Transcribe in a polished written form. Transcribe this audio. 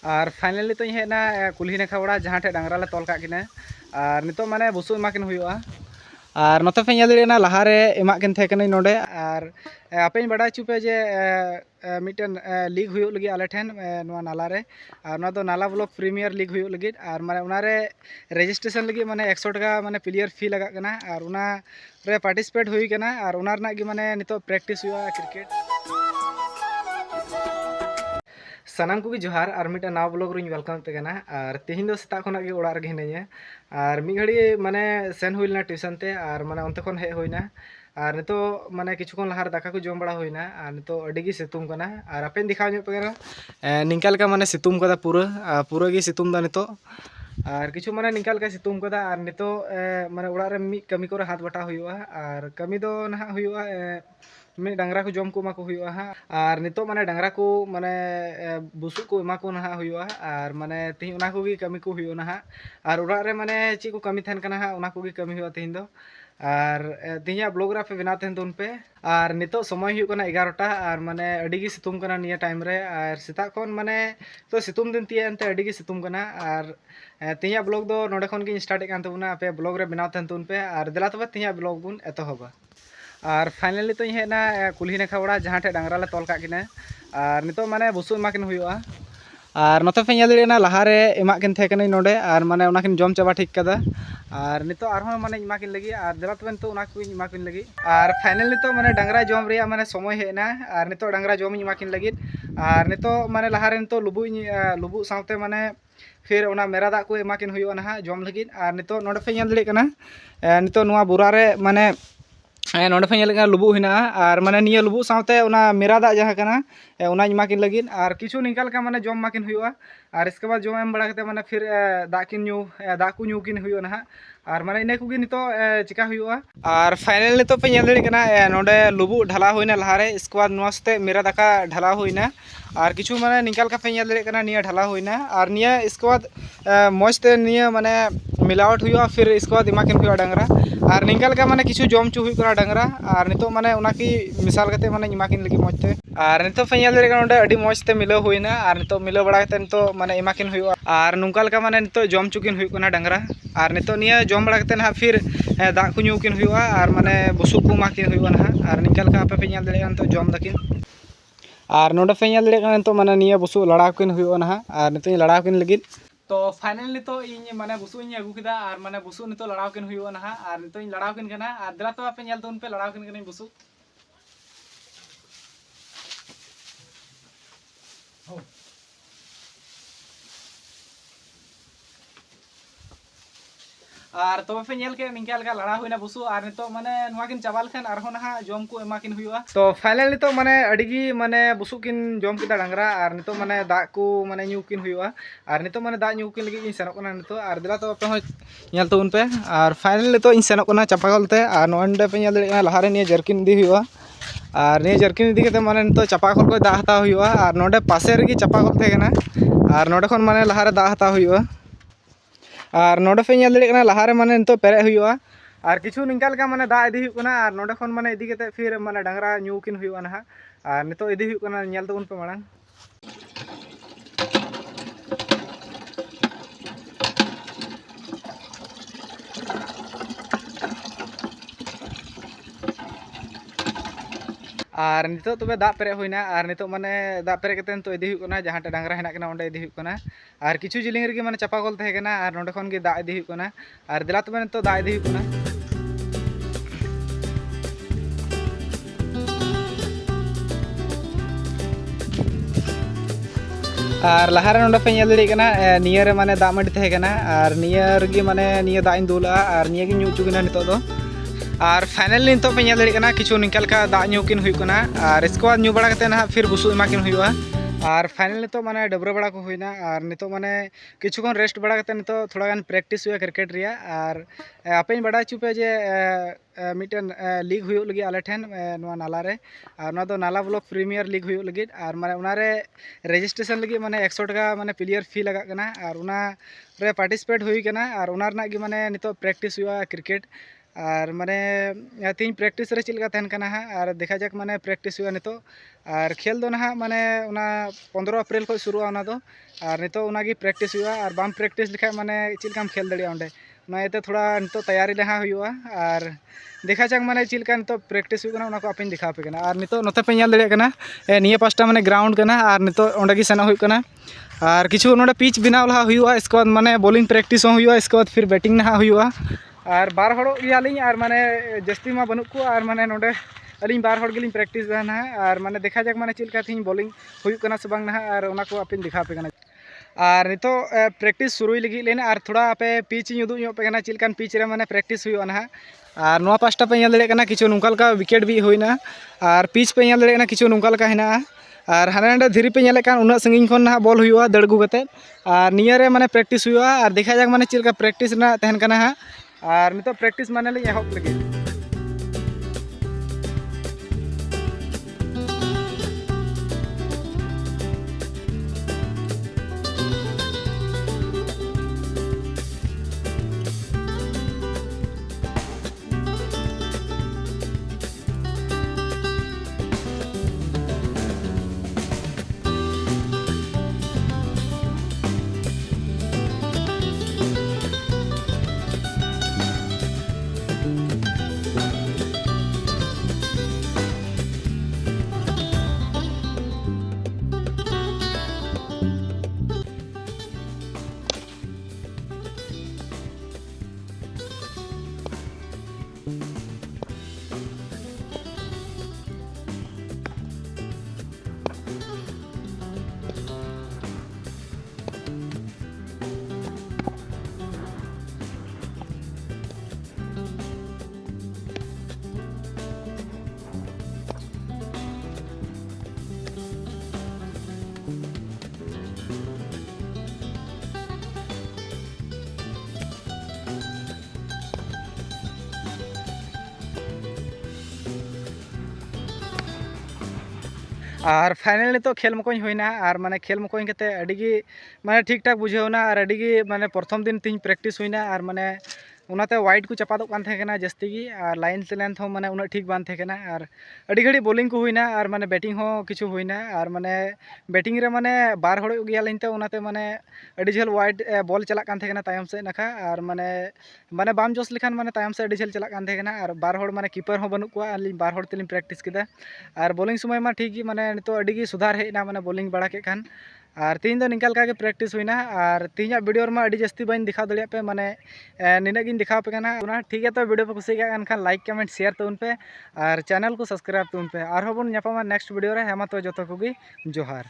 और फाइनली तो हेना कुल्ही नाखा ओड़ा जहाँ ठे डांगरा ले तोल का किना और नितो माने बुसु एमाकिन हुआ और नोते पे नेलना लहारे एमाकिन थे कने नोडे और आपे बड़ा चुपे जे मिटन लीग हुई लगी आले ठेन नोआ नाला रे और ना दो नाला ब्लॉक प्रीमियर लीग हुई लगी और माने उनारे रजिस्ट्रेशन लगी माने 100 टका माने प्लेयर फी लगा कना और उना रे पार्टिसिपेट हुई कना और उना रना गी माने नितो प्रैक्टिस हुआ क्रिकेट सानाम को जोहार और मिट्टे नाव ब्लॉग री वेलकम पे और तेहन दो सेता खना गे ओड़ा रे हिनाइया और मी घड़ी माने सेन हुईना ट्यूशन ते और माने अंत खन हे होइना और नितो माने किछुखन लहार दाका को जम बड़ा होइना और नितो अडी गी सितुम कना और आपे दिखाव ᱧᱚᱜ पे निंका लेका माने सितुम कदा पूरा पूरा गी सितुम दा नितो और किछु माने निंका लेका सितुम कदा और नितो माने ओड़ा रे मी कमी करे हाथ बटा हुआ और कमी दो ना हुआ मी डांगरा को जम को मा को हुआ और नितो माने डांगरा को माने बुसु को एमा को ना हुआ और माने तिही उना को गी कमी को हुआ ना और ओड़ा रे माने ची को कमी थन कना उना को गी कमी हुआ तिहिन दो और तिहिया ब्लॉगराफी बना थेन तुन पे और नितो समय हुआ कना 11टा और माने अडी गी सितुम कना निया टाइम रे और सेता खन माने तो सितुम दिन तिया एंते अडी गी सितुम कना और तिहिया ब्लॉग दो नोडे खन गी स्टार्ट कान तबुना पे ब्लॉग रे बनाव थेन तुन पे और देला तबे तिहिया ब्लॉग बुन एतोहबा और फाइनली तो हेना कुल्ही नाखा ओड़ा जहाँ ठे डांगरा ले तोल का किना और नितो माने बुसु एमाकिन हुआ और नोते पे नेलना लहारे एमाकिन थे कने नोडे और माने उनाकिन जम चाबा ठीक कदा और नितो आरहों माने एमाकिन लगी और देला तबे नितो उना को एमाकिन लगी और फाइनली तो माने डांगरा जम रिया माने समय हेना और नितो डांगरा जम एमाकिन लगी और नितो माने लहारे नितो लुबु सावते माने फिर उना मेरा दा को एमाकिन हुआ ना जम लगी और नितो नोडे पे नेल दड़े कना नितो नुआ बुरा रे माने नोडे पे नेल लुबु हिना और माने निया लुबु सावते उना मेरा दा जहाँ कना उना एमाकिन लगी और किछु निकाल का माने जम माकिन हुआ और इसके बाद जम एम बड़ा कते माने फिर दा को न्यू किन हुआ ना और माने इने कुगी नितो चिका हुआ और फाइनली तो पे नेल दड़े कना नोडे लुबु ढला होइना लहारे इसके बाद नुआस्ते मेरा दाका ढला होइना और किछु माने निकाल का पे नेल दड़े कना निया ढला होइना और निया इसके बाद मौजते निया माने मिलावट हुआ फिर इसके बाद एमाकिन हुआ डांगरा और निकाल का माने किछु जम चु हुआ डांगरा और नितो माने उना की मिसाल कते माने एमाकिन लगी मौजते और नितो पे नेल दड़े कना ओंडे अडी मौजते मिलाव होइना और नितो मिलाव बड़ा कते नितो माने एमाकिन हुआ और नुंका लका माने नितो जम चुकिन हुई कना डांगरा और नितो निया जम बड़ा कते ना फिर दा को न्यू किन हुआ और माने बुसु को माकिन हुआ ना और निकाल का आपे पे नेल दड़े नितो जम दकिन और नोडे पे नेल दड़े कना नितो माने निया बुसु लड़ाव किन हुआ ना और नितो लड़ाव किन लगी तो फाइनली तो इन माने बुसु इन अगू किदा और माने बुसु नितो लड़ाव किन हुआ ना और नितो इन लड़ाव किन कना और देला तो आपे नेल तुन पे लड़ाव किन कना बुसु और तो पे नेल के निंका लगा लड़ा हुईना बुसु और नितो माने नोआ किन चाबा लेखन आरहो ना जम को एमाकिन हुआ तो फाइनली तो माने अडिगी माने बुसु किन जम किदा डांगरा और नितो माने दा को माने न्यू किन हुआ और नितो माने दा न्यू किन लगी इन सेनो कना नितो और दिला तो पे हो नेल तो उन पे और फाइनली तो इन सेनो कना चापाकल ते और नोंडे पे नेल दे लहारे निया जर्किन दी हुआ और निया जर्किन दी के माने नितो चापाकल को दा हता हुआ और नोंडे पासे रेगी चापाकल थे कना और नोंडे खन माने लहारे दा हता हुआ और नोडे पे नेल दड़े कना लहारे माने नितो पेरे हुआ और किछु निंका लका माने दा इदी हुई कना और नोडे खन माने इदी केते फिर माने डांगरा न्यू किन हुआ ना और नितो इदी हुई कना नेल तो उन पे मांग और नितो तबे दा पेरे होइना और नितो माने दा पेरे कते नितो इदी हुई कना जहाँ डांगरा हेना कना ओंडे इदी हुई कना और किछु जिलिंग रेगी माने चापाकल थे कना और नोडे खन गे दा इदी हुई कना और दिला तबे नितो दा इदी हुई कना और लहारे नोडे पे नेल दड़े कना निया रे माने दा मंडी थे कना और निया रेगी माने निया दा इन दुला और निया गे न्यू चुगिना नितो दो और फाइनली नितो पे नेल दड़े कना किछु निकाल का दा न्यू किन हुई कना और इसके बाद न्यू बड़ा कते ना फिर बुसु एमाकिन हुआ और फाइनली तो माने डबरा बड़ा को हुईना और नितो माने किछुखन रेस्ट बड़ा कते नितो थोड़ा गान प्रैक्टिस हुआ क्रिकेट रिया और आपे बड़ा चुपे जे मिटन लीग हुई लगी आले ठेन नोआ नाला रे और ना दो नाला ब्लॉक प्रीमियर लीग हुई लगी और माने उनारे रजिस्ट्रेशन लगी माने 100 टका माने प्लेयर फी लगा कना और उना रे पार्टिसिपेट हुई कना और उना रना गी माने नितो प्रैक्टिस हुआ क्रिकेट और माने तीन प्रैक्टिस रे चिलका तहन कना हां और देखा जाक माने प्रैक्टिस हुआ नितो और खेल दो ना माने उना 15 अप्रैल को शुरू होना दो और नितो उनागी प्रैक्टिस हुआ और बाम प्रैक्टिस लिखा माने चिलकाम खेल दड़िया ओंडे उनाते थोड़ा नितो तैयारी लहा हुआ और देखा जाक माने चिलका नितो प्रैक्टिस हुआ उना को अपन दिखा पे कना और नितो नोते पे नेल दड़िया कना निया पास्टा माने ग्राउंड कना और नितो ओंडे गी सेना हुई कना और किछु नोडे पिच बनाव लहा हुआ इसके बाद माने बॉलिंग प्रैक्टिस हुआ इसके बाद फिर बैटिंग नहा हुआ और बार हड़ो गियालिं और माने जस्ती मा बनुक को और माने नोडे अलिंग बार हड़ गिलिंग प्रैक्टिस ना और माने देखा जाक माने चिलका थी बॉलिंग हुई कना से बांग ना और उना को अपन दिखा पे कना और नितो प्रैक्टिस शुरू लगी लेना और थोड़ा पे पिच उदू पे कना चिलकान पिच रे माने प्रैक्टिस हुई ना और नोआ पास्टा पे नेल दड़े कना किछु नुंका लका विकेट भी हुईना और पिच पे नेल दड़े कना किछु नुंका लका हेना और हाने धीरे पे नेले कान उना संगिन खन ना बॉल हुआ दड़गु कते और निया रे माने प्रैक्टिस हुआ और देखा जाक माने चिलका प्रैक्टिस ना तहन कना हा और नितो प्रैक्टिस माने ले एहब लगे और फाइनल तो खेल मकोई होना और माने खेल मकोई कते अडिगी माने ठीक ठाक बुझेवना और अडिगी माने प्रथम दिन तीन प्रैक्टिस होना और माने उनाते वाइड को चपादो कान थे कना जस्ती गी और लाइन से लेंथ हो माने उना ठीक बान थे कना और अडी घड़ी बॉलिंग को होना और माने बैटिंग हो किछु होना और माने बैटिंग रे माने बार हड़ गया लाइन ते उनाते माने अडी झल वाइड बॉल चला कान थे कना तायम से नखा और माने माने बाम जोस लिखान माने तायम से अडी झल चला कान थे कना और बार हड़ माने कीपर हो बनु को अली बार हड़ तेलिंग प्रैक्टिस किदा और बॉलिंग समय मा ठीक गी माने नितो अडी गी सुधार हेना माने बॉलिंग बड़ा के खान और तीन दो निकाल का प्रैक्टिस हुईना और तीन वीडियो मा अडी जस्ती बन दिखा दड़िया पे माने निना गिन दिखा पे कना उना ठीक है तो वीडियो पे कुसी खान लाइक कमेंट शेयर तउन पे और चैनल को सब्सक्राइब तउन पे और बन नेक्स्ट वीडियो रे हेमा तो जतो को जोहार।